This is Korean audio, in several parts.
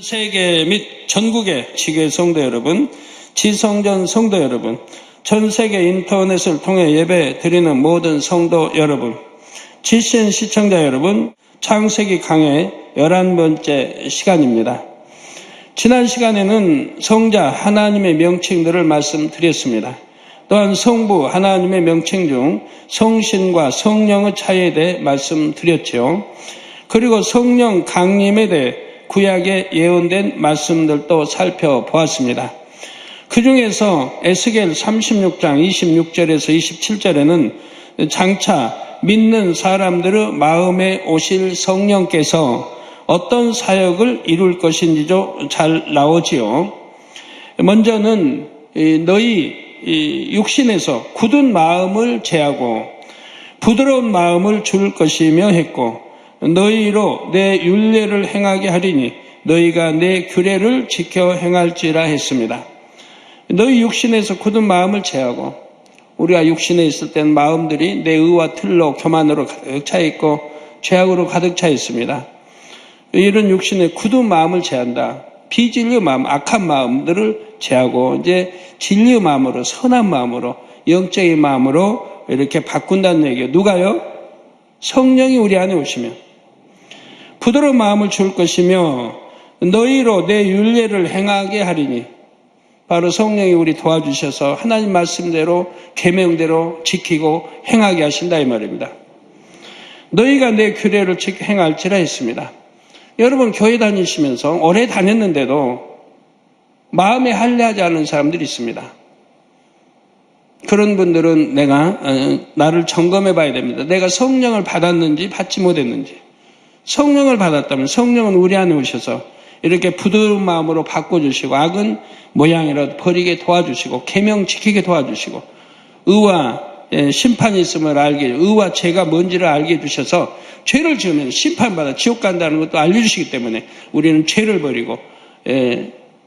세계 및 전국의 지교회 성도 여러분, 지성전 성도 여러분, 전 세계 인터넷을 통해 예배 드리는 모든 성도 여러분, 지신 시청자 여러분, 창세기 강해 11번째 시간입니다. 지난 시간에는 성자 하나님의 명칭들을 말씀드렸습니다. 또한 성부 하나님의 명칭 중 성신과 성령의 차이에 대해 말씀드렸죠. 그리고 성령 강림에 대해 구약에 예언된 말씀들도 살펴보았습니다. 그 중에서 에스겔 36장 26절에서 27절에는 장차 믿는 사람들의 마음에 오실 성령께서 어떤 사역을 이룰 것인지도 잘 나오지요. 먼저는 너희 육신에서 굳은 마음을 제하고 부드러운 마음을 줄 것이며 했고, 너희로 내 율례를 행하게 하리니 너희가 내 규례를 지켜 행할지라 했습니다. 너희 육신에서 굳은 마음을 제하고, 우리가 육신에 있을 때는 마음들이 내 의와 틀로 교만으로 가득 차 있고 죄악으로 가득 차 있습니다. 이런 육신의 굳은 마음을 제한다. 비진리의 마음, 악한 마음들을 제하고 이제 진리의 마음으로, 선한 마음으로, 영적인 마음으로 이렇게 바꾼다는 얘기예요. 누가요? 성령이 우리 안에 오시면 부드러운 마음을 줄 것이며 너희로 내 율례를 행하게 하리니, 바로 성령이 우리 도와주셔서 하나님 말씀대로 계명대로 지키고 행하게 하신다 이 말입니다. 너희가 내 규례를 지켜 행할지라 했습니다. 여러분, 교회 다니시면서 오래 다녔는데도 마음에 할례하지 않은 사람들이 있습니다. 그런 분들은 나를 점검해 봐야 됩니다. 내가 성령을 받았는지 받지 못했는지. 성령을 받았다면 성령은 우리 안에 오셔서 이렇게 부드러운 마음으로 바꿔주시고, 악은 모양이라도 버리게 도와주시고, 계명 지키게 도와주시고, 의와 심판이 있음을 알게, 의와 죄가 뭔지를 알게 해주셔서 죄를 지으면 심판받아 지옥 간다는 것도 알려주시기 때문에 우리는 죄를 버리고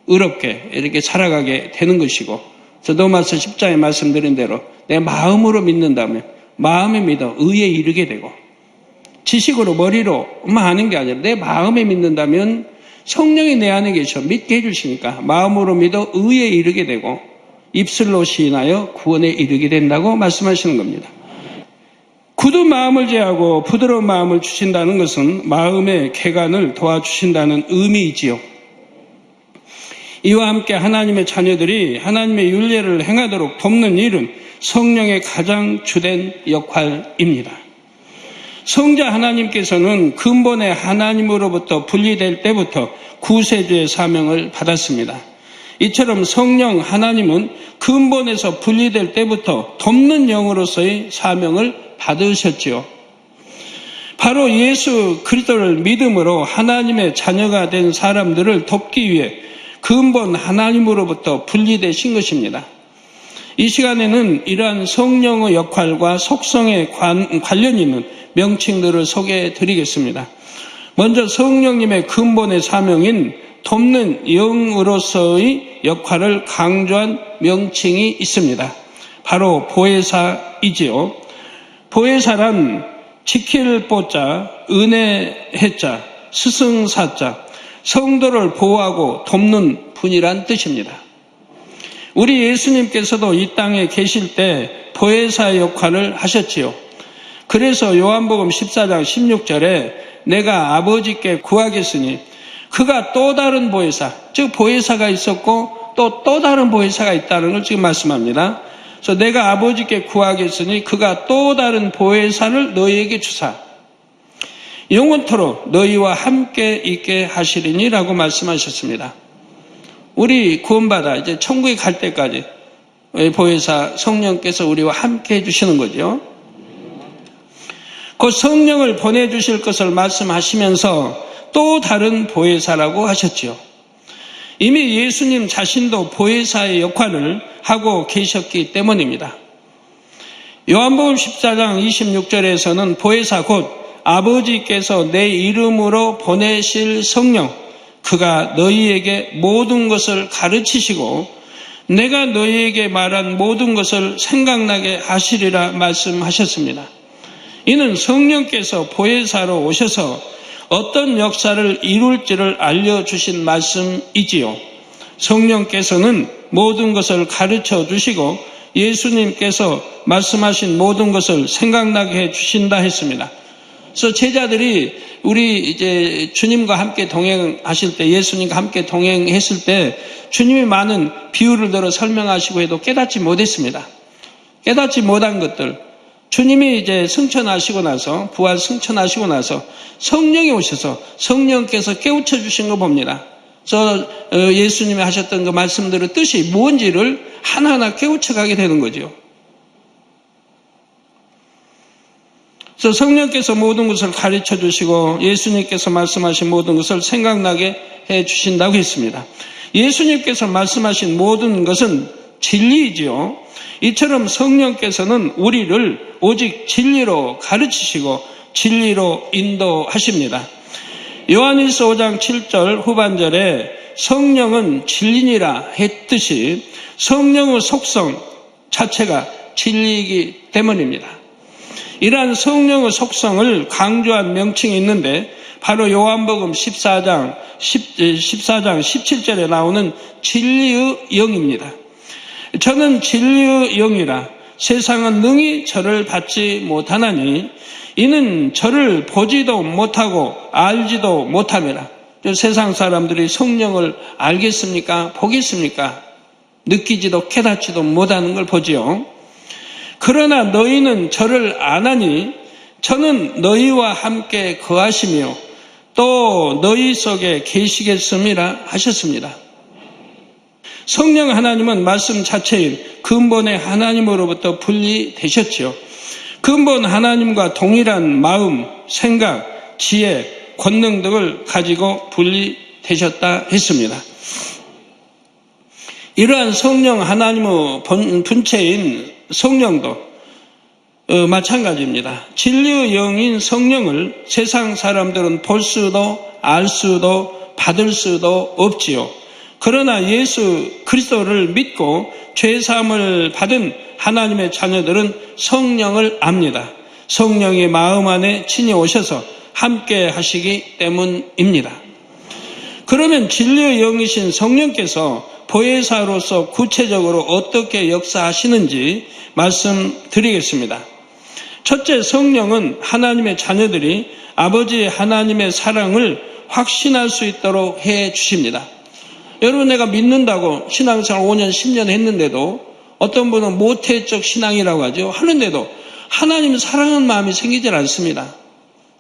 의롭게 이렇게 살아가게 되는 것이고, 로마서 10장에 말씀드린 대로 내 마음으로 믿는다면 마음에 믿어 의에 이르게 되고, 지식으로 머리로만 하는 게 아니라 내 마음에 믿는다면 성령이 내 안에 계셔 믿게 해주시니까 마음으로 믿어 의에 이르게 되고 입술로 시인하여 구원에 이르게 된다고 말씀하시는 겁니다. 굳은 마음을 제하고 부드러운 마음을 주신다는 것은 마음의 객관을 도와주신다는 의미이지요. 이와 함께 하나님의 자녀들이 하나님의 율례를 행하도록 돕는 일은 성령의 가장 주된 역할입니다. 성자 하나님께서는 근본의 하나님으로부터 분리될 때부터 구세주의 사명을 받았습니다. 이처럼 성령 하나님은 근본에서 분리될 때부터 돕는 영으로서의 사명을 받으셨지요. 바로 예수 그리스도를 믿음으로 하나님의 자녀가 된 사람들을 돕기 위해 근본 하나님으로부터 분리되신 것입니다. 이 시간에는 이러한 성령의 역할과 속성에 관련 있는 명칭들을 소개해 드리겠습니다. 먼저 성령님의 근본의 사명인 돕는 영으로서의 역할을 강조한 명칭이 있습니다. 바로 보혜사이지요. 보혜사란 지킬 보자, 은혜 해자, 스승사자, 성도를 보호하고 돕는 분이란 뜻입니다. 우리 예수님께서도 이 땅에 계실 때 보혜사의 역할을 하셨지요. 그래서 요한복음 14장 16절에 내가 아버지께 구하겠으니 그가 또 다른 보혜사, 즉 보혜사가 있었고 또 다른 보혜사가 있다는 걸 지금 말씀합니다. 그래서 내가 아버지께 구하겠으니 그가 또 다른 보혜사를 너희에게 주사 영원토록 너희와 함께 있게 하시리니라고 말씀하셨습니다. 우리 구원받아 이제 천국에 갈 때까지 보혜사 성령께서 우리와 함께 해주시는 거죠. 그 성령을 보내주실 것을 말씀하시면서 또 다른 보혜사라고 하셨지요. 이미 예수님 자신도 보혜사의 역할을 하고 계셨기 때문입니다. 요한복음 14장 26절에서는 보혜사 곧 아버지께서 내 이름으로 보내실 성령, 그가 너희에게 모든 것을 가르치시고 내가 너희에게 말한 모든 것을 생각나게 하시리라 말씀하셨습니다. 이는 성령께서 보혜사로 오셔서 어떤 역사를 이룰지를 알려주신 말씀이지요. 성령께서는 모든 것을 가르쳐 주시고 예수님께서 말씀하신 모든 것을 생각나게 해 주신다 했습니다. 그래서 제자들이 우리 이제 주님과 함께 동행하실 때, 예수님과 함께 동행했을 때 주님이 많은 비유를 들어 설명하시고 해도 깨닫지 못했습니다. 깨닫지 못한 것들, 주님이 이제 승천하시고 나서, 부활 승천하시고 나서 성령이 오셔서 성령께서 깨우쳐 주신 거 봅니다. 그래서 예수님이 하셨던 그 말씀들의 뜻이 뭔지를 하나하나 깨우쳐 가게 되는 거죠. 그래서 성령께서 모든 것을 가르쳐 주시고 예수님께서 말씀하신 모든 것을 생각나게 해 주신다고 했습니다. 예수님께서 말씀하신 모든 것은 진리이지요. 이처럼 성령께서는 우리를 오직 진리로 가르치시고 진리로 인도하십니다. 요한일서 5장 7절 후반절에 성령은 진리니라 했듯이 성령의 속성 자체가 진리이기 때문입니다. 이러한 성령의 속성을 강조한 명칭이 있는데 바로 요한복음 14장 17절에 나오는 진리의 영입니다. 저는 진리의 영이라 세상은 능히 저를 받지 못하나니 이는 저를 보지도 못하고 알지도 못함이라. 세상 사람들이 성령을 알겠습니까? 보겠습니까? 느끼지도 깨닫지도 못하는 걸 보지요. 그러나 너희는 저를 아나니 저는 너희와 함께 거하시며 또 너희 속에 계시겠음이라 하셨습니다. 성령 하나님은 말씀 자체인 근본의 하나님으로부터 분리되셨지요. 근본 하나님과 동일한 마음, 생각, 지혜, 권능 등을 가지고 분리되셨다 했습니다. 이러한 성령 하나님의 분체인 성령도 마찬가지입니다. 진리의 영인 성령을 세상 사람들은 볼 수도 알 수도 받을 수도 없지요. 그러나 예수 그리스도를 믿고 죄사함을 받은 하나님의 자녀들은 성령을 압니다. 성령이 마음 안에 친히 오셔서 함께 하시기 때문입니다. 그러면 진리의 영이신 성령께서 보혜사로서 구체적으로 어떻게 역사하시는지 말씀드리겠습니다. 첫째, 성령은 하나님의 자녀들이 아버지 하나님의 사랑을 확신할 수 있도록 해 주십니다. 여러분, 내가 믿는다고 신앙생활 5년, 10년 했는데도 어떤 분은 모태적 신앙이라고 하죠. 하는데도 하나님 사랑하는 마음이 생기질 않습니다.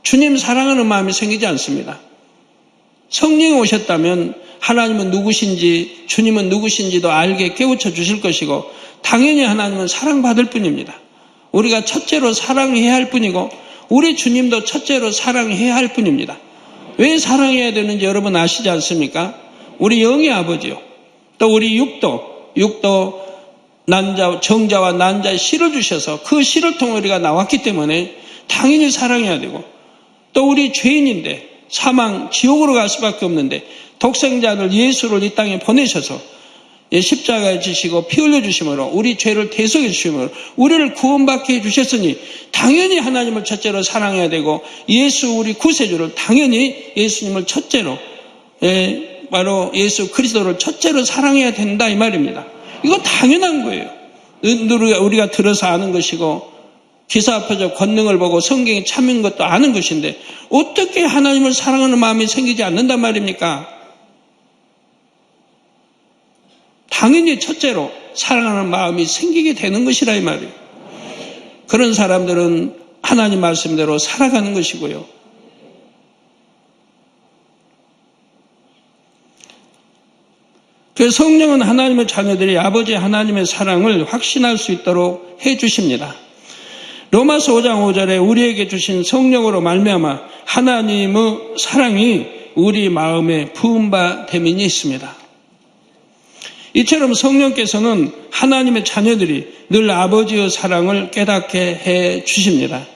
주님 사랑하는 마음이 생기지 않습니다. 성령이 오셨다면 하나님은 누구신지 주님은 누구신지도 알게 깨우쳐 주실 것이고 당연히 하나님은 사랑받을 뿐입니다. 우리가 첫째로 사랑해야 할 뿐이고 우리 주님도 첫째로 사랑해야 할 뿐입니다. 왜 사랑해야 되는지 여러분 아시지 않습니까? 우리 영의 아버지요. 또 우리 육도 정자와 난자의 씨를 주셔서 그 씨를 통해 우리가 나왔기 때문에 당연히 사랑해야 되고 또 우리 죄인인데 사망, 지옥으로 갈 수밖에 없는데 독생자를 예수를 이 땅에 보내셔서 십자가에 지시고 피 흘려주심으로 우리 죄를 대속해 주심으로 우리를 구원받게 해주셨으니 당연히 하나님을 첫째로 사랑해야 되고 예수 우리 구세주를 당연히 예수님을 첫째로 바로 예수 그리스도를 첫째로 사랑해야 된다 이 말입니다. 이거 당연한 거예요. 우리가 들어서 아는 것이고 기사표적 권능을 보고 성경이 참인 것도 아는 것인데 어떻게 하나님을 사랑하는 마음이 생기지 않는단 말입니까? 당연히 첫째로 사랑하는 마음이 생기게 되는 것이라 이 말이에요. 그런 사람들은 하나님 말씀대로 살아가는 것이고요. 그래서 성령은 하나님의 자녀들이 아버지 하나님의 사랑을 확신할 수 있도록 해주십니다. 로마서 5장 5절에 우리에게 주신 성령으로 말미암아 하나님의 사랑이 우리 마음에 부은 바 됨이 있습니다. 이처럼 성령께서는 하나님의 자녀들이 늘 아버지의 사랑을 깨닫게 해 주십니다.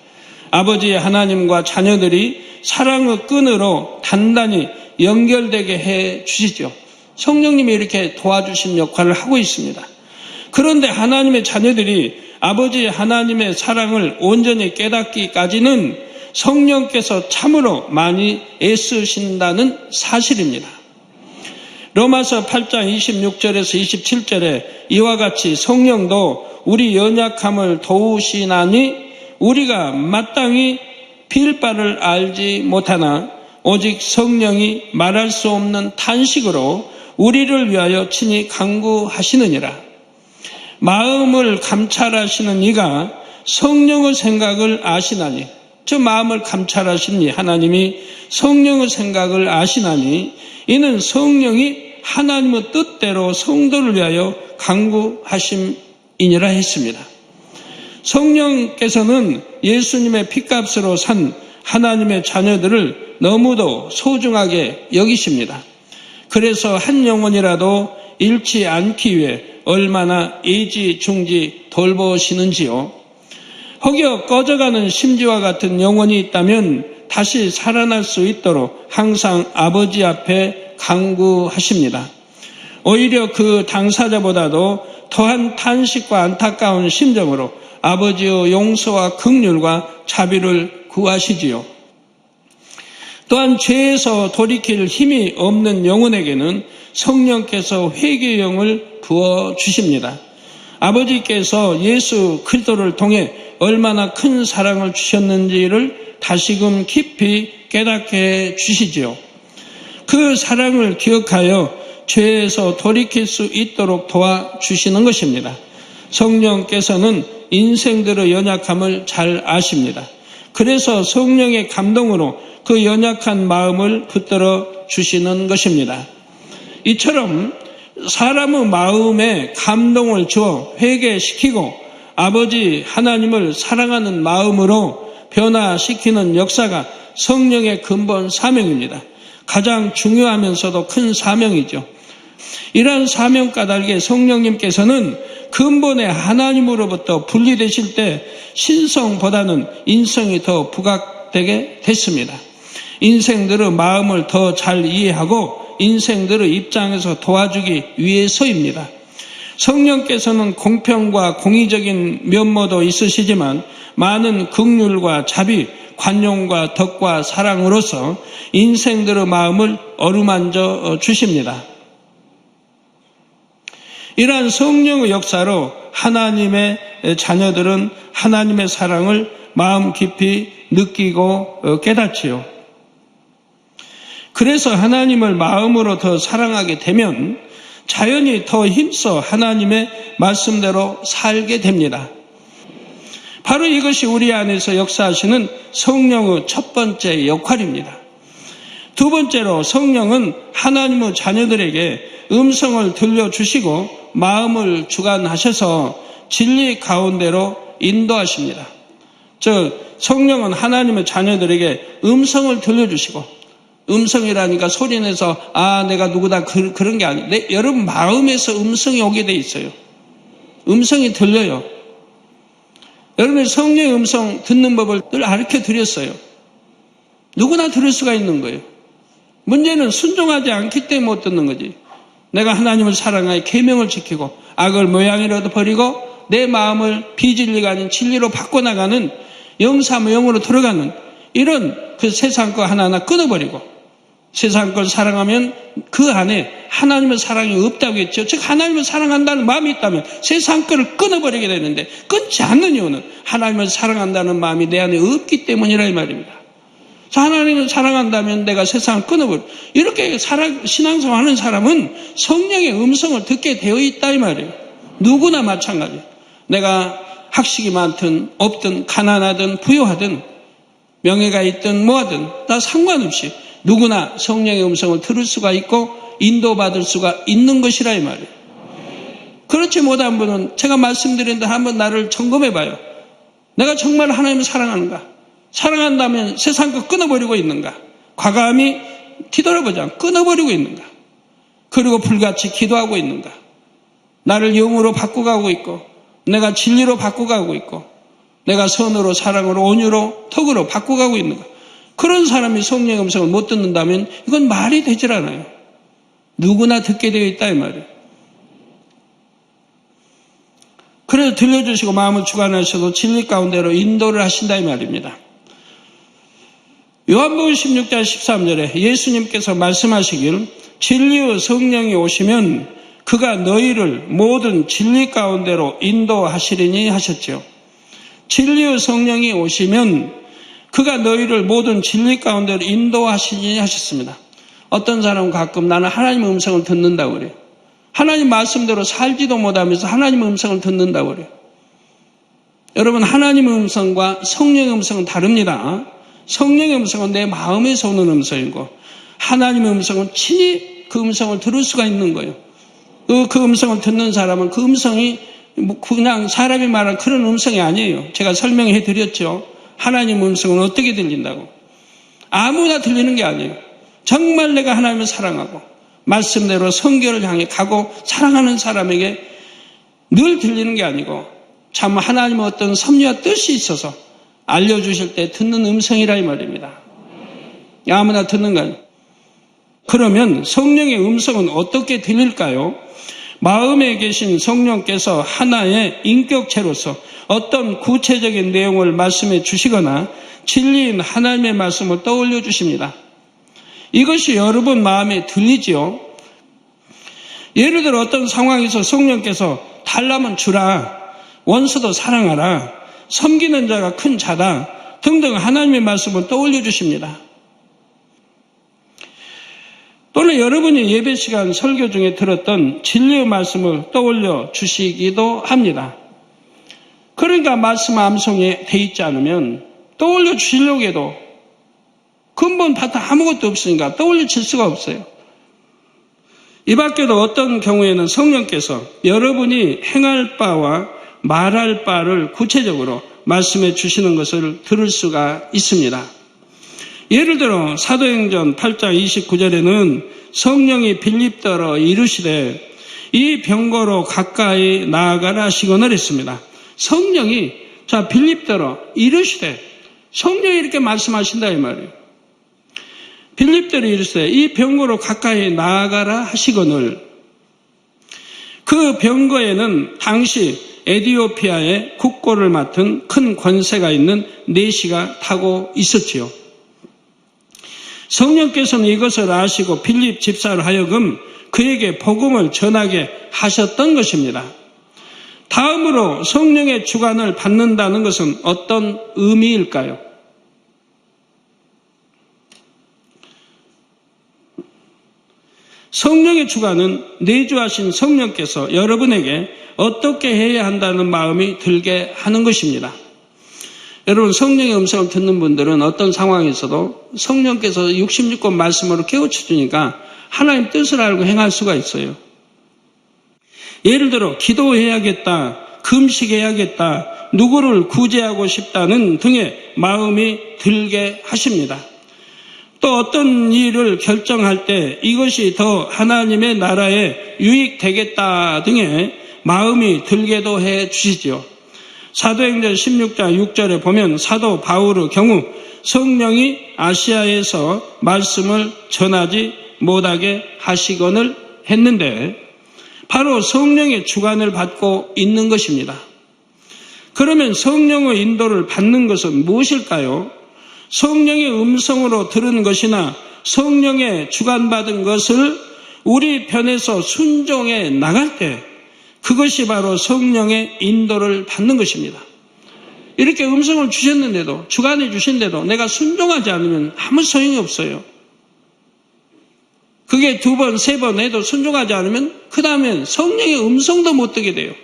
아버지 하나님과 자녀들이 사랑의 끈으로 단단히 연결되게 해 주시죠. 성령님이 이렇게 도와주신 역할을 하고 있습니다. 그런데 하나님의 자녀들이 아버지 하나님의 사랑을 온전히 깨닫기까지는 성령께서 참으로 많이 애쓰신다는 사실입니다. 로마서 8장 26절에서 27절에 이와 같이 성령도 우리 연약함을 도우시나니 우리가 마땅히 빌 바를 알지 못하나 오직 성령이 말할 수 없는 탄식으로 우리를 위하여 친히 간구하시느니라. 마음을 감찰하시는 이가 성령의 생각을 아시나니, 저 마음을 감찰하시니 하나님이 성령의 생각을 아시나니 이는 성령이 하나님의 뜻대로 성도를 위하여 간구하심이니라 했습니다. 성령께서는 예수님의 핏값으로 산 하나님의 자녀들을 너무도 소중하게 여기십니다. 그래서 한 영혼이라도 잃지 않기 위해 얼마나 애지중지 돌보시는지요. 혹여 꺼져가는 심지와 같은 영혼이 있다면 다시 살아날 수 있도록 항상 아버지 앞에 간구하십니다. 오히려 그 당사자보다도 더한 탄식과 안타까운 심정으로 아버지의 용서와 긍휼과 자비를 구하시지요. 또한 죄에서 돌이킬 힘이 없는 영혼에게는 성령께서 회개의 영을 부어주십니다. 아버지께서 예수 그리스도를 통해 얼마나 큰 사랑을 주셨는지를 다시금 깊이 깨닫게 해 주시지요. 그 사랑을 기억하여 죄에서 돌이킬 수 있도록 도와주시는 것입니다. 성령께서는 인생들의 연약함을 잘 아십니다. 그래서 성령의 감동으로 그 연약한 마음을 붙들어 주시는 것입니다. 이처럼 사람의 마음에 감동을 주어 회개시키고 아버지 하나님을 사랑하는 마음으로 변화시키는 역사가 성령의 근본 사명입니다. 가장 중요하면서도 큰 사명이죠. 이러한 사명 까닭에 성령님께서는 근본의 하나님으로부터 분리되실 때 신성보다는 인성이 더 부각되게 됐습니다. 인생들의 마음을 더 잘 이해하고 인생들의 입장에서 도와주기 위해서입니다. 성령께서는 공평과 공의적인 면모도 있으시지만 많은 긍휼과 자비, 관용과 덕과 사랑으로서 인생들의 마음을 어루만져 주십니다. 이러한 성령의 역사로 하나님의 자녀들은 하나님의 사랑을 마음 깊이 느끼고 깨닫지요. 그래서 하나님을 마음으로 더 사랑하게 되면 자연히 더 힘써 하나님의 말씀대로 살게 됩니다. 바로 이것이 우리 안에서 역사하시는 성령의 첫 번째 역할입니다. 두 번째로 성령은 하나님의 자녀들에게 음성을 들려주시고 마음을 주관하셔서 진리 가운데로 인도하십니다. 즉 성령은 하나님의 자녀들에게 음성을 들려주시고, 음성이라니까 소리내서 내가 누구다 그런 게 아니에요. 여러분 마음에서 음성이 오게 돼 있어요. 음성이 들려요. 여러분이 성령의 음성 듣는 법을 늘 가르쳐 드렸어요. 누구나 들을 수가 있는 거예요. 문제는 순종하지 않기 때문에 못 듣는 거지. 내가 하나님을 사랑하여 계명을 지키고 악을 모양이라도 버리고 내 마음을 비진리가 아닌 진리로 바꿔나가는 영사무영으로 들어가는 이런 그 세상 거 하나하나 끊어버리고, 세상 걸 사랑하면 그 안에 하나님의 사랑이 없다고 했죠. 즉 하나님을 사랑한다는 마음이 있다면 세상 거를 끊어버리게 되는데, 끊지 않는 이유는 하나님을 사랑한다는 마음이 내 안에 없기 때문이라 이 말입니다. 하나님을 사랑한다면 내가 세상을 끊어버려. 이렇게 신앙생활 하는 사람은 성령의 음성을 듣게 되어 있다 이 말이에요. 누구나 마찬가지예요. 내가 학식이 많든 없든 가난하든 부유하든 명예가 있든 뭐하든 다 상관없이 누구나 성령의 음성을 들을 수가 있고 인도받을 수가 있는 것이라 이 말이에요. 그렇지 못한 분은 제가 말씀드린 대로 한번 나를 점검해 봐요. 내가 정말 하나님을 사랑하는가? 사랑한다면 세상 거 끊어버리고 있는가? 과감히 뒤돌아보자. 끊어버리고 있는가? 그리고 불같이 기도하고 있는가? 나를 영으로 바꿔가고 있고 내가 진리로 바꿔가고 있고 내가 선으로 사랑으로 온유로 덕으로 바꿔가고 있는가? 그런 사람이 성령의 음성을 못 듣는다면 이건 말이 되질 않아요. 누구나 듣게 되어 있다 이 말이에요. 그래서 들려주시고 마음을 주관하셔도 진리 가운데로 인도를 하신다 이 말입니다. 요한복음 16장 13절에 예수님께서 말씀하시길 진리의 성령이 오시면 그가 너희를 모든 진리 가운데로 인도하시리니 하셨죠. 진리의 성령이 오시면 그가 너희를 모든 진리 가운데로 인도하시리니 하셨습니다. 어떤 사람은 가끔 나는 하나님의 음성을 듣는다고 그래요. 하나님 말씀대로 살지도 못하면서 하나님의 음성을 듣는다고 그래요. 여러분, 하나님의 음성과 성령의 음성은 다릅니다. 성령의 음성은 내 마음에서 오는 음성이고 하나님의 음성은 친히 그 음성을 들을 수가 있는 거예요. 그 음성을 듣는 사람은 그 음성이 그냥 사람이 말하는 그런 음성이 아니에요. 제가 설명해 드렸죠. 하나님의 음성은 어떻게 들린다고. 아무나 들리는 게 아니에요. 정말 내가 하나님을 사랑하고 말씀대로 성결을 향해 가고 사랑하는 사람에게 늘 들리는 게 아니고 참 하나님의 어떤 섭리와 뜻이 있어서 알려주실 때 듣는 음성이라 이 말입니다. 아무나 듣는 거 아니에요. 그러면 성령의 음성은 어떻게 들릴까요? 마음에 계신 성령께서 하나의 인격체로서 어떤 구체적인 내용을 말씀해 주시거나 진리인 하나님의 말씀을 떠올려 주십니다. 이것이 여러분 마음에 들리지요? 예를 들어 어떤 상황에서 성령께서 달라면 주라, 원수도 사랑하라, 섬기는 자가 큰 자다 등등 하나님의 말씀을 떠올려 주십니다. 또는 여러분이 예배 시간 설교 중에 들었던 진리의 말씀을 떠올려 주시기도 합니다. 그러니까 말씀 암송에 돼 있지 않으면 떠올려 주시려고 해도 근본 바탕 아무것도 없으니까 떠올려 질 수가 없어요. 이 밖에도 어떤 경우에는 성령께서 여러분이 행할 바와 말할 바를 구체적으로 말씀해 주시는 것을 들을 수가 있습니다. 예를 들어 사도행전 8장 29절에는 성령이 빌립더러 이르시되 이 병거로 가까이 나아가라 하시거늘 했습니다. 성령이 빌립더러 이르시되 성령이 이렇게 말씀하신다 이 말이에요. 빌립더러 이르시되 이 병거로 가까이 나아가라 하시거늘. 그 병거에는 당시 에디오피아의 국고를 맡은 큰 권세가 있는 내시가 타고 있었지요. 성령께서는 이것을 아시고 빌립 집사를 하여금 그에게 복음을 전하게 하셨던 것입니다. 다음으로 성령의 주관을 받는다는 것은 어떤 의미일까요? 성령의 주관은 내주하신 성령께서 여러분에게 어떻게 해야 한다는 마음이 들게 하는 것입니다. 여러분, 성령의 음성을 듣는 분들은 어떤 상황에서도 성령께서 66권 말씀으로 깨우쳐 주니까 하나님 뜻을 알고 행할 수가 있어요. 예를 들어 기도해야겠다, 금식해야겠다, 누구를 구제하고 싶다는 등의 마음이 들게 하십니다. 또 어떤 일을 결정할 때 이것이 더 하나님의 나라에 유익되겠다 등의 마음이 들게도 해 주시죠. 사도행전 16장 6절에 보면 사도 바울의 경우 성령이 아시아에서 말씀을 전하지 못하게 하시거늘 했는데 바로 성령의 주관을 받고 있는 것입니다. 그러면 성령의 인도를 받는 것은 무엇일까요? 성령의 음성으로 들은 것이나 성령의 주관받은 것을 우리 편에서 순종해 나갈 때 그것이 바로 성령의 인도를 받는 것입니다. 이렇게 음성을 주셨는데도 주관해 주신데도 내가 순종하지 않으면 아무 소용이 없어요. 그게 2번, 3번 해도 순종하지 않으면 그 다음엔 성령의 음성도 못 듣게 돼요.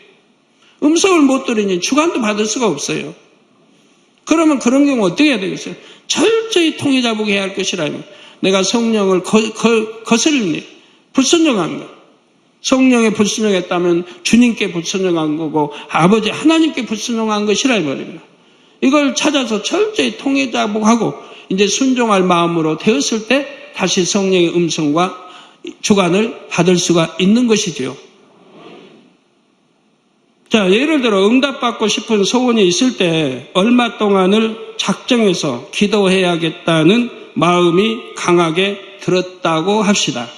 음성을 못 들으니 주관도 받을 수가 없어요. 그러면 그런 경우 어떻게 해야 되겠어요? 철저히 통해 잡게 해야 할 것이라면 내가 성령을 거슬리니 불순종한 것. 성령에 불순종했다면 주님께 불순종한 거고 아버지 하나님께 불순종한 것이라 이 말입니다. 이걸 찾아서 철저히 통해 잡고 이제 순종할 마음으로 되었을 때 다시 성령의 음성과 주관을 받을 수가 있는 것이지요. 자, 예를 들어 응답받고 싶은 소원이 있을 때 얼마 동안을 작정해서 기도해야겠다는 마음이 강하게 들었다고 합시다.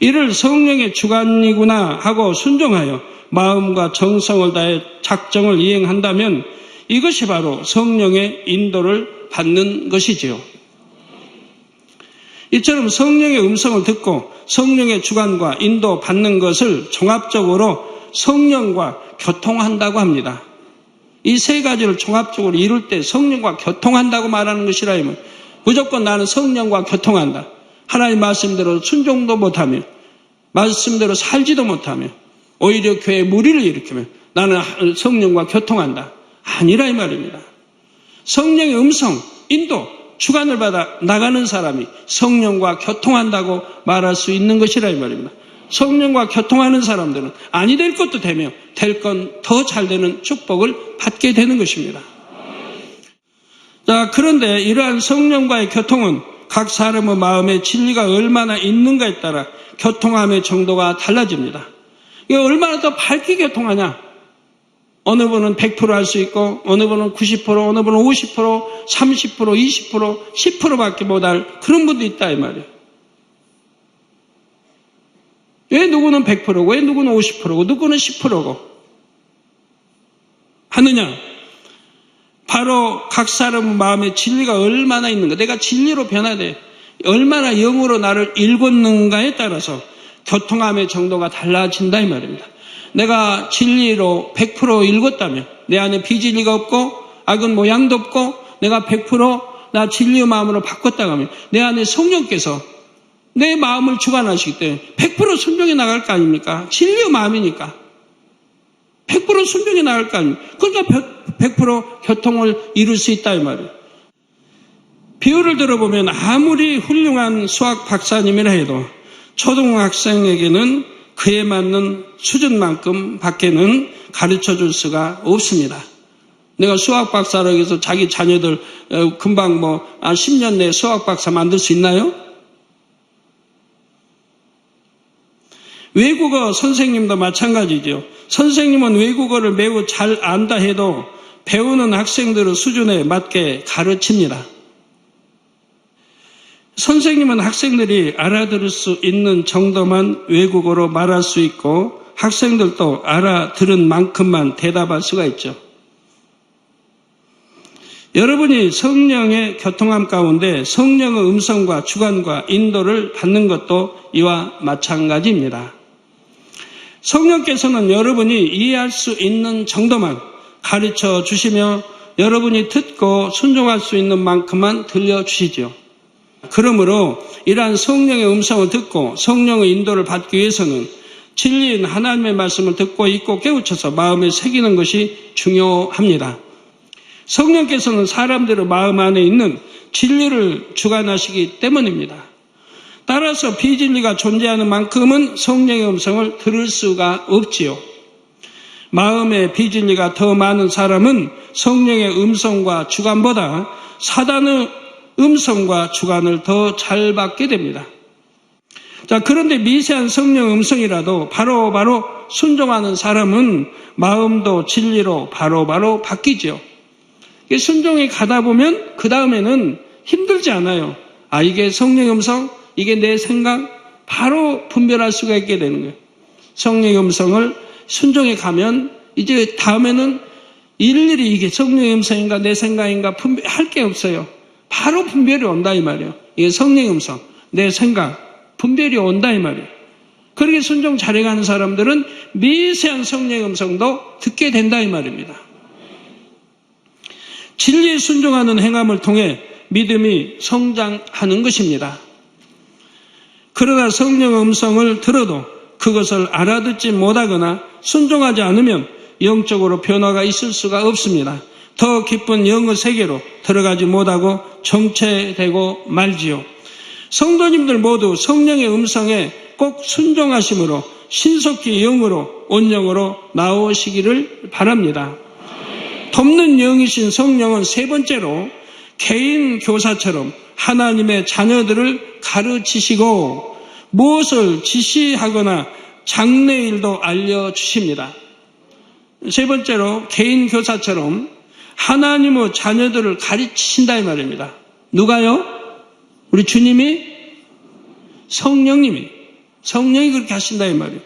이를 성령의 주관이구나 하고 순종하여 마음과 정성을 다해 작정을 이행한다면 이것이 바로 성령의 인도를 받는 것이지요. 이처럼 성령의 음성을 듣고 성령의 주관과 인도 받는 것을 종합적으로 성령과 교통한다고 합니다. 이 세 가지를 종합적으로 이룰 때 성령과 교통한다고 말하는 것이라면 무조건 나는 성령과 교통한다. 하나님 말씀대로 순종도 못하며 말씀대로 살지도 못하며 오히려 교회에 무리를 일으키며 나는 성령과 교통한다. 아니라 이 말입니다. 성령의 음성, 인도, 주관을 받아 나가는 사람이 성령과 교통한다고 말할 수 있는 것이라 이 말입니다. 성령과 교통하는 사람들은 아니 될 것도 되며 될 건 더 잘 되는 축복을 받게 되는 것입니다. 자, 그런데 이러한 성령과의 교통은 각 사람의 마음에 진리가 얼마나 있는가에 따라 교통함의 정도가 달라집니다. 이게 얼마나 더 밝게 교통하냐? 어느 분은 100% 할 수 있고 어느 분은 90%, 어느 분은 50%, 30%, 20%, 10%밖에 못할 그런 분도 있다 이 말이에요. 왜 누구는 100%고 왜 누구는 50%고 누구는 10%고 하느냐? 바로 각 사람의 마음에 진리가 얼마나 있는가, 내가 진리로 변화돼 얼마나 영으로 나를 읽었는가에 따라서 교통함의 정도가 달라진다 이 말입니다. 내가 진리로 100% 읽었다면 내 안에 비진리가 없고 악은 모양도 없고 내가 100% 진리의 마음으로 바꿨다고 하면 내 안에 성령께서 내 마음을 주관하시기 때문에 100% 순종해 나갈 거 아닙니까? 진리의 마음이니까 100% 순종해 나갈 거 아닙니까? 그러니까 100% 교통을 이룰 수 있다 이 말이에요. 비유를 들어보면 아무리 훌륭한 수학 박사님이라 해도 초등학생에게는 그에 맞는 수준만큼 밖에는 가르쳐 줄 수가 없습니다. 내가 수학 박사라고 해서 자기 자녀들 금방 10년 내에 수학 박사 만들 수 있나요? 외국어 선생님도 마찬가지죠. 선생님은 외국어를 매우 잘 안다 해도 배우는 학생들의 수준에 맞게 가르칩니다. 선생님은 학생들이 알아들을 수 있는 정도만 외국어로 말할 수 있고 학생들도 알아들은 만큼만 대답할 수가 있죠. 여러분이 성령의 교통함 가운데 성령의 음성과 주관과 인도를 받는 것도 이와 마찬가지입니다. 성령께서는 여러분이 이해할 수 있는 정도만 가르쳐 주시며 여러분이 듣고 순종할 수 있는 만큼만 들려주시죠. 그러므로 이러한 성령의 음성을 듣고 성령의 인도를 받기 위해서는 진리인 하나님의 말씀을 듣고 읽고 깨우쳐서 마음에 새기는 것이 중요합니다. 성령께서는 사람들의 마음 안에 있는 진리를 주관하시기 때문입니다. 따라서 비진리가 존재하는 만큼은 성령의 음성을 들을 수가 없지요. 마음의 비진리가 더 많은 사람은 성령의 음성과 주관보다 사단의 음성과 주관을 더 잘 받게 됩니다. 자, 그런데 미세한 성령 음성이라도 바로바로 순종하는 사람은 마음도 진리로 바로바로 바뀌죠. 순종이 가다 보면 그 다음에는 힘들지 않아요. 아, 이게 성령의 음성, 이게 내 생각, 바로 분별할 수가 있게 되는 거예요. 성령의 음성을 순종해 가면 이제 다음에는 일일이 이게 성령의 음성인가 내 생각인가 할 게 없어요. 바로 분별이 온다 이 말이에요. 이게 성령의 음성, 내 생각, 분별이 온다 이 말이에요. 그렇게 순종 잘해가는 사람들은 미세한 성령의 음성도 듣게 된다 이 말입니다. 진리에 순종하는 행함을 통해 믿음이 성장하는 것입니다. 그러나 성령의 음성을 들어도 그것을 알아듣지 못하거나 순종하지 않으면 영적으로 변화가 있을 수가 없습니다. 더 깊은 영의 세계로 들어가지 못하고 정체되고 말지요. 성도님들 모두 성령의 음성에 꼭 순종하심으로 신속히 영으로 온영으로 나오시기를 바랍니다. 돕는 영이신 성령은 세 번째로 개인 교사처럼 하나님의 자녀들을 가르치시고 무엇을 지시하거나 장래일도 알려주십니다. 세 번째로 개인 교사처럼 하나님의 자녀들을 가르치신다 이 말입니다. 누가요? 우리 주님이? 성령이 그렇게 하신다 이 말이에요.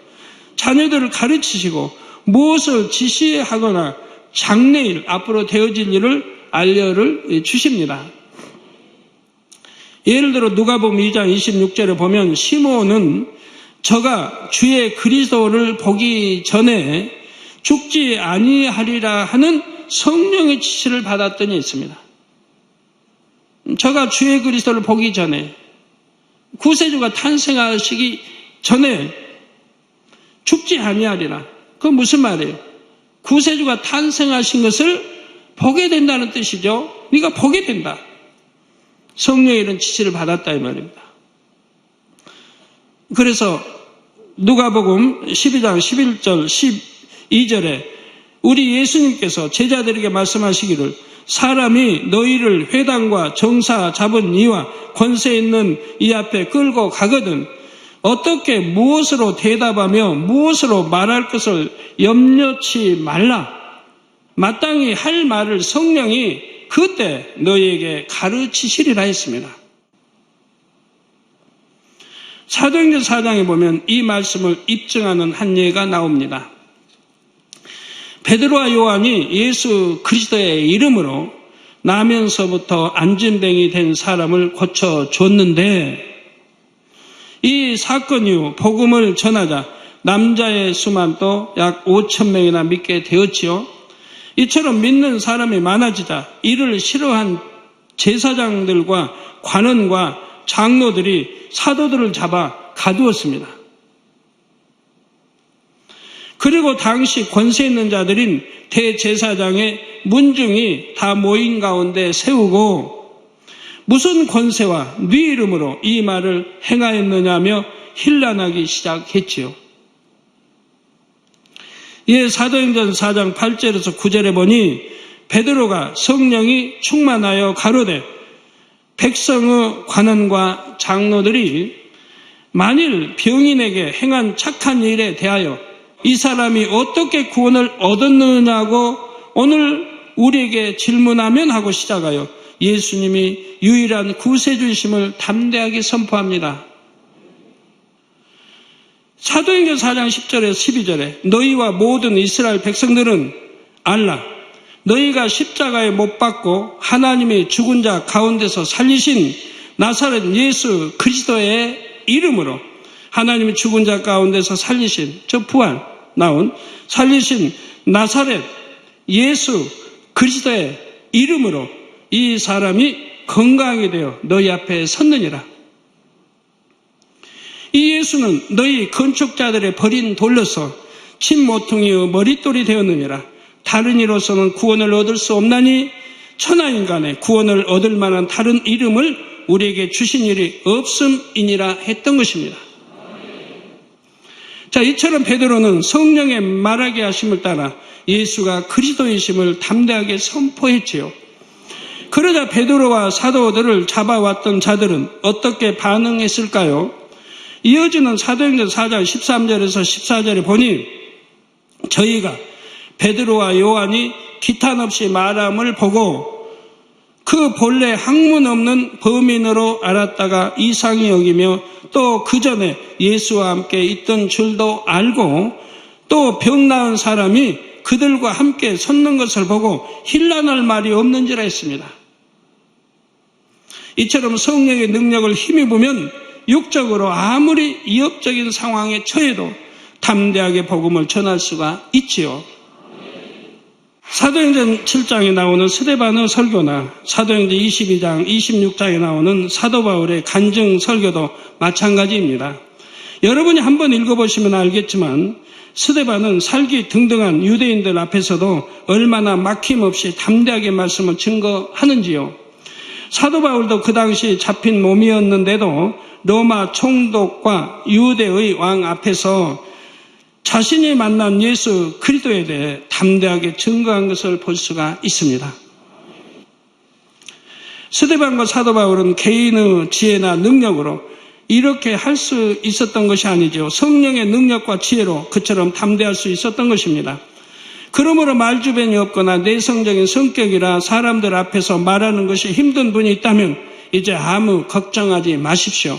자녀들을 가르치시고 무엇을 지시하거나 장래일, 앞으로 되어질 일을 알려를 주십니다. 예를 들어 누가복음 2장 26절에 보면 시몬은 저가 주의 그리스도를 보기 전에 죽지 아니하리라 하는 성령의 지시를 받았더니 있습니다. 저가 주의 그리스도를 보기 전에, 구세주가 탄생하시기 전에 죽지 아니하리라. 그건 무슨 말이에요? 구세주가 탄생하신 것을 보게 된다는 뜻이죠. 네가 보게 된다. 성령의 이런 지시를 받았다 이 말입니다. 그래서 누가복음 12장 11절 12절에 우리 예수님께서 제자들에게 말씀하시기를 사람이 너희를 회당과 정사 잡은 이와 권세 있는 이 앞에 끌고 가거든 어떻게 무엇으로 대답하며 무엇으로 말할 것을 염려치 말라. 마땅히 할 말을 성령이 그때 너희에게 가르치시리라 했습니다. 사도행전 4장에 보면 이 말씀을 입증하는 한 예가 나옵니다. 베드로와 요한이 예수 그리스도의 이름으로 나면서부터 안진뱅이 된 사람을 고쳐줬는데 이 사건 이후 복음을 전하자 남자의 수만 또 약 5,000명이나 믿게 되었지요. 이처럼 믿는 사람이 많아지자 이를 싫어한 제사장들과 관원과 장로들이 사도들을 잡아 가두었습니다. 그리고 당시 권세 있는 자들인 대제사장의 문중이 다 모인 가운데 세우고 무슨 권세와 네 이름으로 이 말을 행하였느냐며 힐난하기 시작했지요. 이에 사도행전 4장 8절에서 9절에 보니 베드로가 성령이 충만하여 가로되 백성의 관원과 장로들이 만일 병인에게 행한 착한 일에 대하여 이 사람이 어떻게 구원을 얻었느냐고 오늘 우리에게 질문하면 하고 시작하여 예수님이 유일한 구세주이심을 담대하게 선포합니다. 사도행전 4장 10절에서 12절에 너희와 모든 이스라엘 백성들은 알라. 너희가 십자가에 못 박고 하나님이 죽은 자 가운데서 살리신 나사렛 예수 그리스도의 이름으로 하나님이 죽은 자 가운데서 살리신 저 부활 나온 살리신 나사렛 예수 그리스도의 이름으로 이 사람이 건강하게 되어 너희 앞에 섰느니라. 이 예수는 너희 건축자들의 버린 돌로서 침모퉁이의 머릿돌이 되었느니라. 다른 이로서는 구원을 얻을 수 없나니 천하인간의 구원을 얻을 만한 다른 이름을 우리에게 주신 일이 없음이니라 했던 것입니다. 자, 이처럼 베드로는 성령의 말하게 하심을 따라 예수가 그리스도이심을 담대하게 선포했지요. 그러자 베드로와 사도들을 잡아왔던 자들은 어떻게 반응했을까요? 이어지는 사도행전 4장 13절에서 14절에 보니 저희가 베드로와 요한이 기탄 없이 말함을 보고 그 본래 학문 없는 범인으로 알았다가 이상히 여기며 또 그 전에 예수와 함께 있던 줄도 알고 또 병 나은 사람이 그들과 함께 섰는 것을 보고 힐난할 말이 없는지라 했습니다. 이처럼 성령의 능력을 힘입으면 육적으로 아무리 위협적인 상황에 처해도 담대하게 복음을 전할 수가 있지요. 사도행전 7장에 나오는 스데반의 설교나 사도행전 22장, 26장에 나오는 사도 바울의 간증 설교도 마찬가지입니다. 여러분이 한번 읽어보시면 알겠지만 스데반은 살기 등등한 유대인들 앞에서도 얼마나 막힘없이 담대하게 말씀을 증거하는지요. 사도 바울도 그 당시 잡힌 몸이었는데도 로마 총독과 유대의 왕 앞에서 자신이 만난 예수 그리스도에 대해 담대하게 증거한 것을 볼 수가 있습니다. 스데반과 사도 바울은 개인의 지혜나 능력으로 이렇게 할 수 있었던 것이 아니죠. 성령의 능력과 지혜로 그처럼 담대할 수 있었던 것입니다. 그러므로 말주변이 없거나 내성적인 성격이라 사람들 앞에서 말하는 것이 힘든 분이 있다면 이제 아무 걱정하지 마십시오.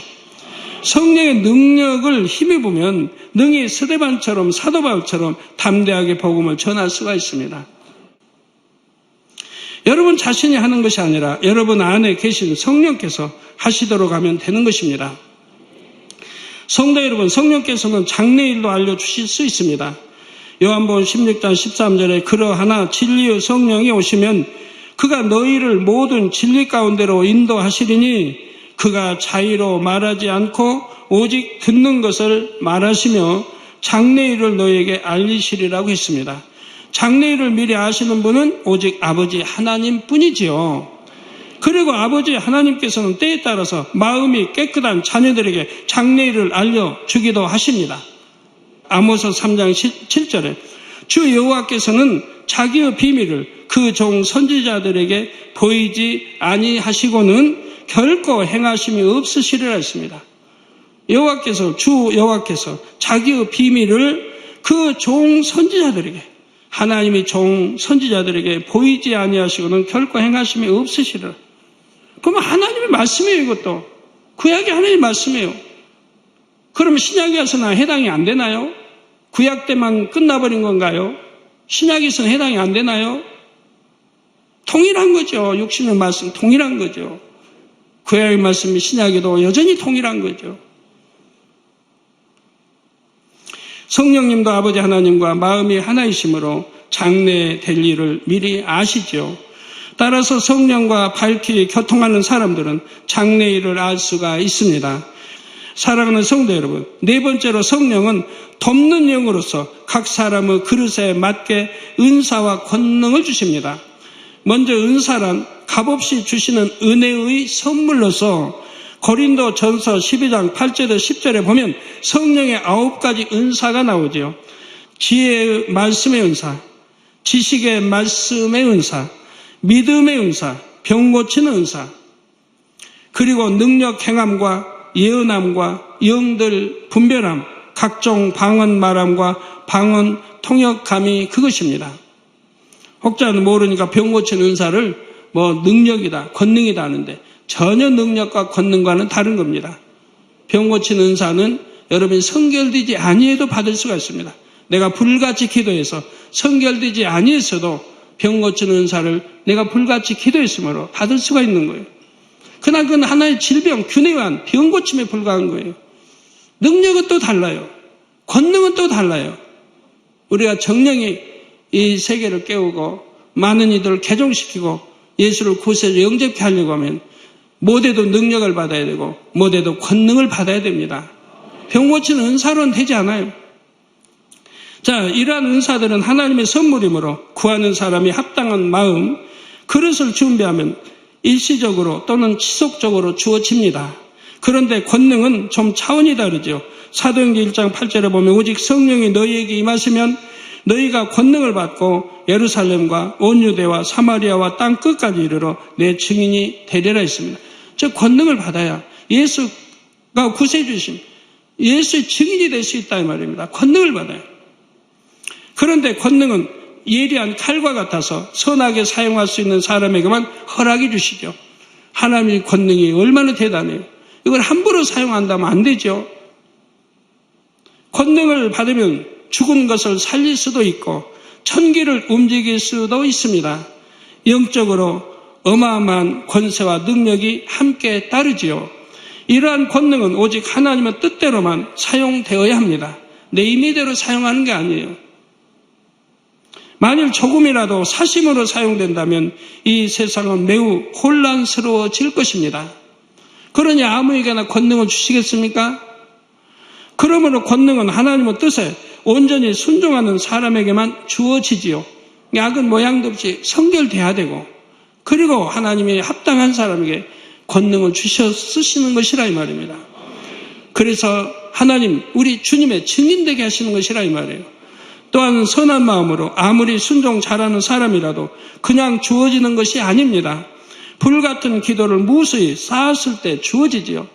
성령의 능력을 힘입으면 능히 스데반처럼 사도 바울처럼 담대하게 복음을 전할 수가 있습니다. 여러분 자신이 하는 것이 아니라 여러분 안에 계신 성령께서 하시도록 하면 되는 것입니다. 성도 여러분, 성령께서는 장래일도 알려주실 수 있습니다. 요한복음 16장 13절에 그러하나 진리의 성령이 오시면 그가 너희를 모든 진리 가운데로 인도하시리니 그가 자의로 말하지 않고 오직 듣는 것을 말하시며 장래일을 너희에게 알리시리라고 했습니다. 장래일을 미리 아시는 분은 오직 아버지 하나님 뿐이지요. 그리고 아버지 하나님께서는 때에 따라서 마음이 깨끗한 자녀들에게 장래일을 알려주기도 하십니다. 아모스 3장 7절에 주 여호와께서는 자기의 비밀을 그 종 선지자들에게 보이지 아니하시고는 결코 행하심이 없으시리라 했습니다. 주 여호와께서 자기의 비밀을 그 종 선지자들에게, 하나님의 종 선지자들에게 보이지 아니하시고는 결코 행하심이 없으시리라. 그러면 하나님의 말씀이에요. 이것도 구약이 하나님의 말씀이에요. 그러면 신약에 와서는 해당이 안 되나요? 구약 때만 끝나버린 건가요? 신약에서는 해당이 안 되나요? 통일한 거죠. 60년 말씀 통일한 거죠. 구약의 말씀이 신약에도 여전히 통일한 거죠. 성령님도 아버지 하나님과 마음이 하나이심으로 장래에 될 일을 미리 아시죠. 따라서 성령과 밝히 교통하는 사람들은 장래일을 알 수가 있습니다. 사랑하는 성도 여러분, 네 번째로 성령은 돕는 영으로서 각 사람의 그릇에 맞게 은사와 권능을 주십니다. 먼저 은사란 값없이 주시는 은혜의 선물로서 고린도 전서 12장 8절에 10절에 보면 성령의 9가지 은사가 나오죠. 지혜의 말씀의 은사, 지식의 말씀의 은사, 믿음의 은사, 병 고치는 은사, 그리고 능력 행함과 예언함과 영들 분별함, 각종 방언 말함과 방언 통역함이 그것입니다. 혹자는 모르니까 병 고치는 은사를 능력이다, 권능이다 하는데 전혀 능력과 권능과는 다른 겁니다. 병 고치는 은사는 여러분이 성결되지 아니해도 받을 수가 있습니다. 내가 불같이 기도해서 성결되지 아니했어도 병 고치는 은사를 내가 불같이 기도했으므로 받을 수가 있는 거예요. 그러나 그건 하나의 질병, 균에 의한 병 고침에 불과한 거예요. 능력은 또 달라요. 권능은 또 달라요. 우리가 정령이 이 세계를 깨우고 많은 이들을 개종시키고 예수를 구세주 영접케 하려고 하면 못해도 능력을 받아야 되고 못해도 권능을 받아야 됩니다. 병 고치는 은사로는 되지 않아요. 자, 이러한 은사들은 하나님의 선물이므로 구하는 사람이 합당한 마음, 그릇을 준비하면 일시적으로 또는 지속적으로 주어집니다. 그런데 권능은 좀 차원이 다르죠. 사도행전 1장 8절에 보면 오직 성령이 너희에게 임하시면 너희가 권능을 받고 예루살렘과 온 유대와 사마리아와 땅 끝까지 이르러 내 증인이 되리라 했습니다. 즉 권능을 받아야 예수가 구세주심, 예수의 증인이 될 수 있다 이 말입니다. 권능을 받아요. 그런데 권능은 예리한 칼과 같아서 선하게 사용할 수 있는 사람에게만 허락해 주시죠. 하나님의 권능이 얼마나 대단해요. 이걸 함부로 사용한다면 안 되죠. 권능을 받으면 죽은 것을 살릴 수도 있고 천기를 움직일 수도 있습니다. 영적으로 어마어마한 권세와 능력이 함께 따르지요. 이러한 권능은 오직 하나님의 뜻대로만 사용되어야 합니다. 내 임의대로 사용하는 게 아니에요. 만일 조금이라도 사심으로 사용된다면 이 세상은 매우 혼란스러워질 것입니다. 그러니 아무에게나 권능을 주시겠습니까? 그러므로 권능은 하나님의 뜻에 온전히 순종하는 사람에게만 주어지지요. 약은 모양도 없이 성결돼야 되고 그리고 하나님이 합당한 사람에게 권능을 주셔 쓰시는 것이라 이 말입니다. 그래서 하나님, 우리 주님의 증인되게 하시는 것이라 이 말이에요. 또한 선한 마음으로 아무리 순종 잘하는 사람이라도 그냥 주어지는 것이 아닙니다. 불같은 기도를 무수히 쌓았을 때 주어지지요.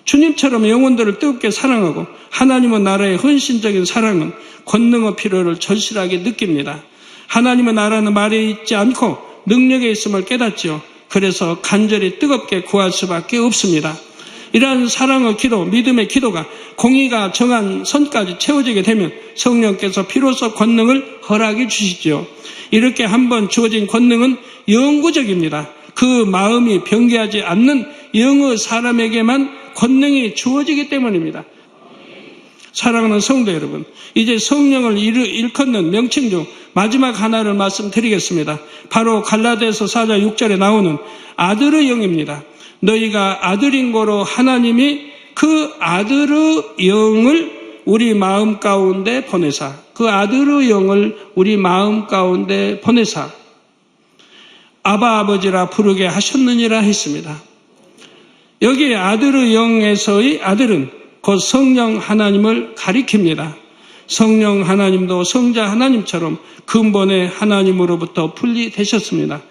주님처럼 영혼들을 뜨겁게 사랑하고 하나님의 나라의 헌신적인 사랑은 권능의 필요를 절실하게 느낍니다. 하나님의 나라는 말에 있지 않고 능력에 있음을 깨닫지요. 그래서 간절히 뜨겁게 구할 수밖에 없습니다. 이러한 사랑의 기도, 믿음의 기도가 공의가 정한 선까지 채워지게 되면 성령께서 비로소 권능을 허락해 주시죠. 이렇게 한번 주어진 권능은 영구적입니다. 그 마음이 변개하지 않는 영의 사람에게만 권능이 주어지기 때문입니다. 사랑하는 성도 여러분, 이제 성령을 일컫는 명칭 중 마지막 하나를 말씀드리겠습니다. 바로 갈라디아서 4장 6절에 나오는 아들의 영입니다. 너희가 아들인 거로 하나님이 그 아들의 영을 우리 마음 가운데 보내사, 그 아들의 영을 우리 마음 가운데 보내사 아바 아버지라 부르게 하셨느니라 했습니다. 여기 아들의 영에서의 아들은 곧 성령 하나님을 가리킵니다. 성령 하나님도 성자 하나님처럼 근본의 하나님으로부터 분리되셨습니다.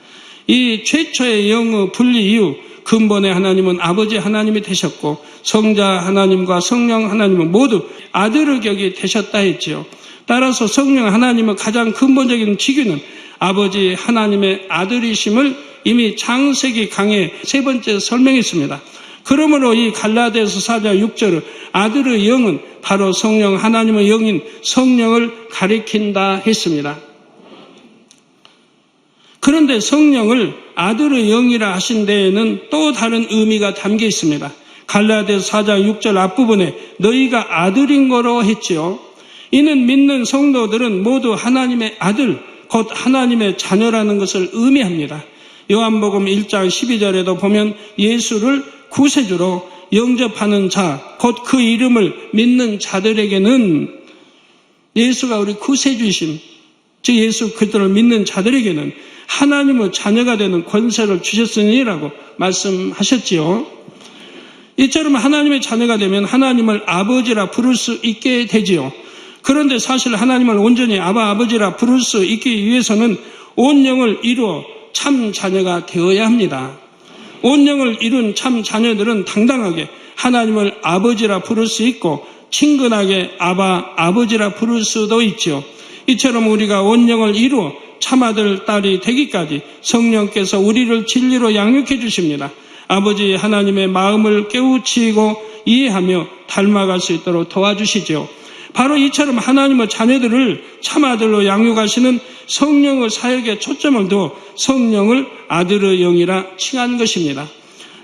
이 최초의 영의 분리 이후 근본의 하나님은 아버지 하나님이 되셨고 성자 하나님과 성령 하나님은 모두 아들의 격이 되셨다 했지요. 따라서 성령 하나님의 가장 근본적인 직위는 아버지 하나님의 아들이심을 이미 창세기 강의 세 번째 설명했습니다. 그러므로 이 갈라디아서 4장 6절의 아들의 영은 바로 성령 하나님의 영인 성령을 가리킨다 했습니다. 그런데 성령을 아들의 영이라 하신 데에는 또 다른 의미가 담겨 있습니다. 갈라디아서 4장 6절 앞부분에 너희가 아들인 거로 했지요. 이는 믿는 성도들은 모두 하나님의 아들, 곧 하나님의 자녀라는 것을 의미합니다. 요한복음 1장 12절에도 보면 예수를 구세주로 영접하는 자, 곧 그 이름을 믿는 자들에게는 예수가 우리 구세주이심, 즉 예수 그리스도를 믿는 자들에게는 하나님의 자녀가 되는 권세를 주셨으니라고 말씀하셨지요. 이처럼 하나님의 자녀가 되면 하나님을 아버지라 부를 수 있게 되지요. 그런데 사실 하나님을 온전히 아버지라 부를 수 있기 위해서는 온 영을 이루어 참 자녀가 되어야 합니다. 온 영을 이룬 참 자녀들은 당당하게 하나님을 아버지라 부를 수 있고 친근하게 아버지라 부를 수도 있죠. 이처럼 우리가 온 영을 이루어 참아들 딸이 되기까지 성령께서 우리를 진리로 양육해 주십니다. 아버지 하나님의 마음을 깨우치고 이해하며 닮아갈 수 있도록 도와주시죠. 바로 이처럼 하나님의 자녀들을 참아들로 양육하시는 성령의 사역에 초점을 두어 성령을 아들의 영이라 칭한 것입니다.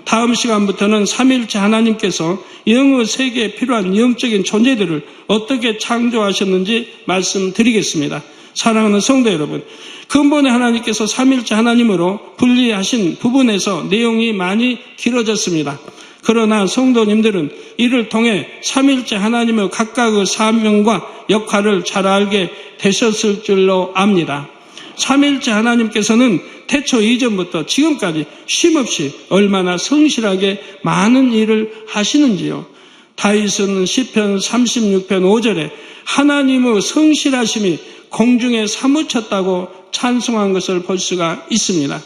다음 시간부터는 삼위일체 하나님께서 영의 세계에 필요한 영적인 존재들을 어떻게 창조하셨는지 말씀드리겠습니다. 사랑하는 성도 여러분, 근본의 하나님께서 삼위일체 하나님으로 분리하신 부분에서 내용이 많이 길어졌습니다. 그러나 성도님들은 이를 통해 삼위일체 하나님의 각각의 사명과 역할을 잘 알게 되셨을 줄로 압니다. 삼위일체 하나님께서는 태초 이전부터 지금까지 쉼없이 얼마나 성실하게 많은 일을 하시는지요. 다윗은 시편 36편 5절에 하나님의 성실하심이 공중에 사무쳤다고 찬송한 것을 볼 수가 있습니다.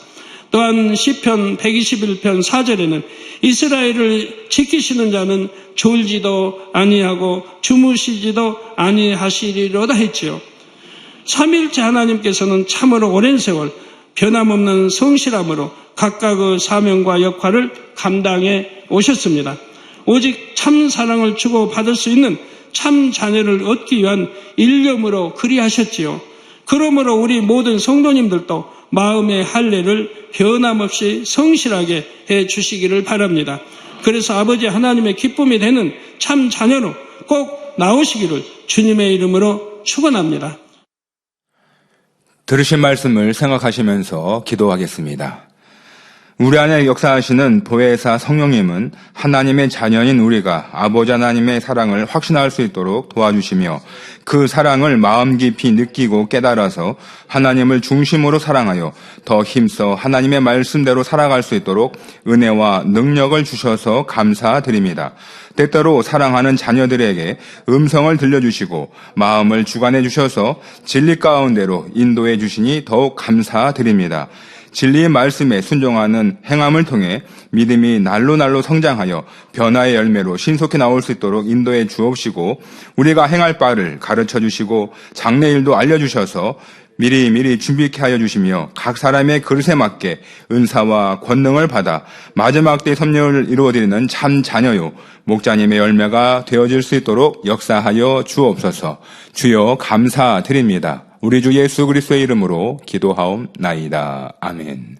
또한 시편 121편 4절에는 이스라엘을 지키시는 자는 졸지도 아니하고 주무시지도 아니하시리로다 했지요. 삼위일체 하나님께서는 참으로 오랜 세월 변함없는 성실함으로 각각의 사명과 역할을 감당해 오셨습니다. 오직 참 사랑을 주고 받을 수 있는 참 자녀를 얻기 위한 일념으로 그리하셨지요. 그러므로 우리 모든 성도님들도 마음의 할례를 변함없이 성실하게 해 주시기를 바랍니다. 그래서 아버지 하나님의 기쁨이 되는 참 자녀로 꼭 나오시기를 주님의 이름으로 축원합니다. 들으신 말씀을 생각하시면서 기도하겠습니다. 우리 안에 역사하시는 보혜사 성령님은 하나님의 자녀인 우리가 아버지 하나님의 사랑을 확신할 수 있도록 도와주시며 그 사랑을 마음 깊이 느끼고 깨달아서 하나님을 중심으로 사랑하여 더 힘써 하나님의 말씀대로 살아갈 수 있도록 은혜와 능력을 주셔서 감사드립니다. 때때로 사랑하는 자녀들에게 음성을 들려주시고 마음을 주관해 주셔서 진리 가운데로 인도해 주시니 더욱 감사드립니다. 진리의 말씀에 순종하는 행함을 통해 믿음이 날로 성장하여 변화의 열매로 신속히 나올 수 있도록 인도해 주옵시고 우리가 행할 바를 가르쳐 주시고 장래일도 알려주셔서 미리미리 준비케 하여 주시며 각 사람의 그릇에 맞게 은사와 권능을 받아 마지막 때의 섭리를 이루어드리는 참 자녀요 목자님의 열매가 되어질 수 있도록 역사하여 주옵소서. 주여 감사드립니다. 우리 주 예수 그리스도의 이름으로 기도하옵나이다. 아멘.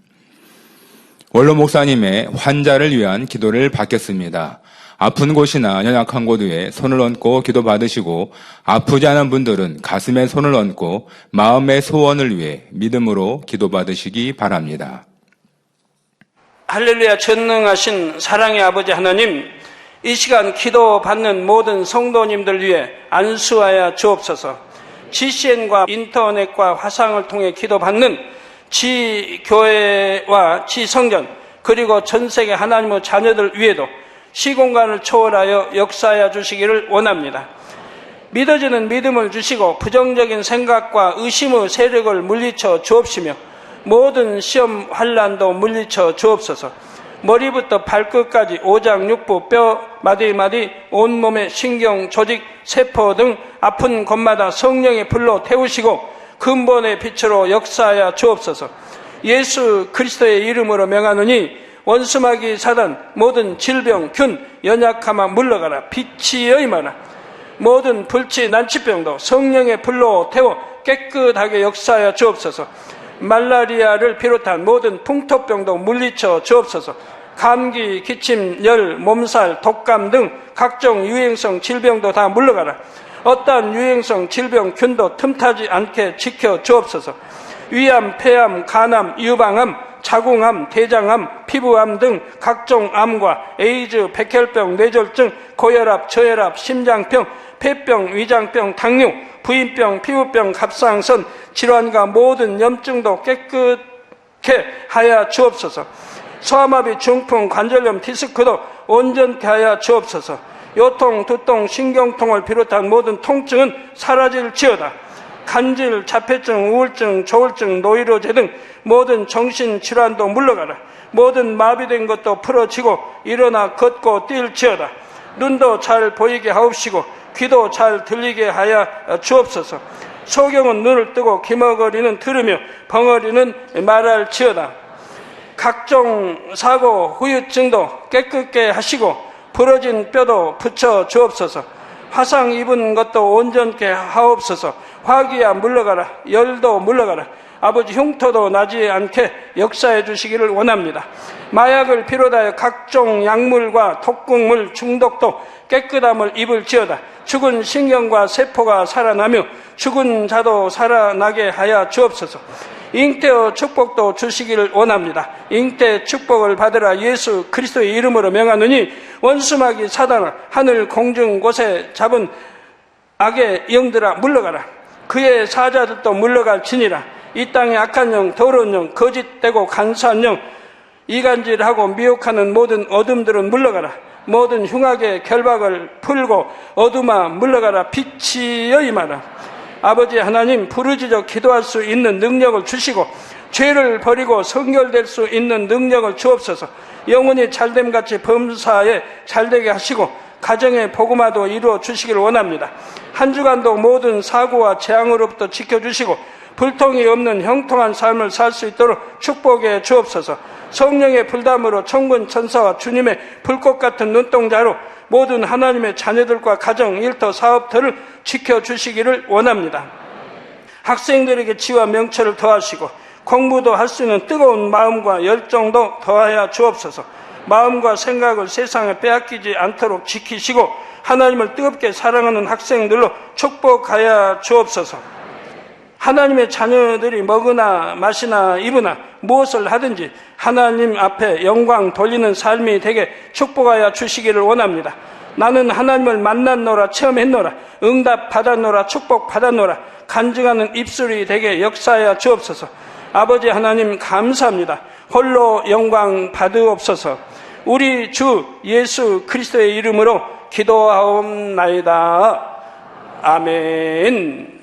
원로 목사님의 환자를 위한 기도를 받겠습니다. 아픈 곳이나 연약한 곳 위에 손을 얹고 기도받으시고 아프지 않은 분들은 가슴에 손을 얹고 마음의 소원을 위해 믿음으로 기도받으시기 바랍니다. 할렐루야. 전능하신 사랑의 아버지 하나님, 이 시간 기도받는 모든 성도님들 위해 안수하여 주옵소서. GCN과 인터넷과 화상을 통해 기도받는 지교회와 지성전 그리고 전세계 하나님의 자녀들 위에도 시공간을 초월하여 역사하여 주시기를 원합니다. 믿어지는 믿음을 주시고 부정적인 생각과 의심의 세력을 물리쳐 주옵시며 모든 시험 환난도 물리쳐 주옵소서. 머리부터 발끝까지 오장육부 뼈 마디마디 온몸의 신경 조직 세포 등 아픈 곳마다 성령의 불로 태우시고 근본의 빛으로 역사하여 주옵소서. 예수 그리스도의 이름으로 명하노니 원수마귀 사단 모든 질병 균 연약함아 물러가라. 빛이 여임하라. 모든 불치 난치병도 성령의 불로 태워 깨끗하게 역사하여 주옵소서. 말라리아를 비롯한 모든 풍토병도 물리쳐 주옵소서. 감기, 기침, 열, 몸살, 독감 등 각종 유행성 질병도 다 물러가라. 어떠한 유행성 질병 균도 틈타지 않게 지켜 주옵소서. 위암, 폐암, 간암, 유방암, 자궁암, 대장암, 피부암 등 각종 암과 에이즈, 백혈병, 뇌졸중, 고혈압, 저혈압, 심장병, 폐병, 위장병, 당뇨, 부인병, 피부병, 갑상선, 질환과 모든 염증도 깨끗게 하여 주옵소서. 소아마비, 중풍, 관절염, 디스크도 온전케 하여 주옵소서. 요통, 두통, 신경통을 비롯한 모든 통증은 사라질지어다. 간질, 자폐증, 우울증, 조울증, 노이로제 등 모든 정신질환도 물러가라. 모든 마비된 것도 풀어지고 일어나 걷고 뛸지어다. 눈도 잘 보이게 하옵시고 귀도 잘 들리게 하여 주옵소서. 소경은 눈을 뜨고 기머거리는 들으며 벙어리는 말할지어다. 각종 사고, 후유증도 깨끗게 하시고 부러진 뼈도 붙여 주옵소서. 화상 입은 것도 온전케 하옵소서. 화기야 물러가라. 열도 물러가라. 아버지 흉터도 나지 않게 역사해 주시기를 원합니다. 마약을 비롯하여 각종 약물과 독극물 중독도 깨끗함을 입을지어다. 죽은 신경과 세포가 살아나며 죽은 자도 살아나게 하여 주옵소서. 잉태의 축복도 주시기를 원합니다. 잉태 축복을 받으라. 예수 그리스도의 이름으로 명하노니 원수마귀 사단아 하늘 공중 곳에 잡은 악의 영들아 물러가라. 그의 사자들도 물러갈지니라. 이 땅의 악한 영, 더러운 영, 거짓되고 간사한 영, 이간질하고 미혹하는 모든 어둠들은 물러가라. 모든 흉악의 결박을 풀고 어둠아 물러가라. 빛이 여임하라. 아버지 하나님, 부르짖어 기도할 수 있는 능력을 주시고 죄를 버리고 성결될 수 있는 능력을 주옵소서. 영혼이 잘됨같이 범사에 잘되게 하시고 가정의 복음화도 이루어 주시기를 원합니다. 한 주간도 모든 사고와 재앙으로부터 지켜주시고 불통이 없는 형통한 삶을 살 수 있도록 축복해 주옵소서. 성령의 불담으로 천군 천사와 주님의 불꽃 같은 눈동자로 모든 하나님의 자녀들과 가정, 일터, 사업들을 지켜주시기를 원합니다. 학생들에게 지와 명철을 더하시고 공부도 할 수 있는 뜨거운 마음과 열정도 더하여 주옵소서. 마음과 생각을 세상에 빼앗기지 않도록 지키시고 하나님을 뜨겁게 사랑하는 학생들로 축복하여 주옵소서. 하나님의 자녀들이 먹으나 마시나 입으나 무엇을 하든지 하나님 앞에 영광 돌리는 삶이 되게 축복하여 주시기를 원합니다. 나는 하나님을 만났노라, 체험했노라, 응답 받았노라, 축복 받았노라, 간증하는 입술이 되게 역사하여 주옵소서. 아버지 하나님 감사합니다. 홀로 영광 받으옵소서. 우리 주 예수 그리스도의 이름으로 기도하옵나이다. 아멘.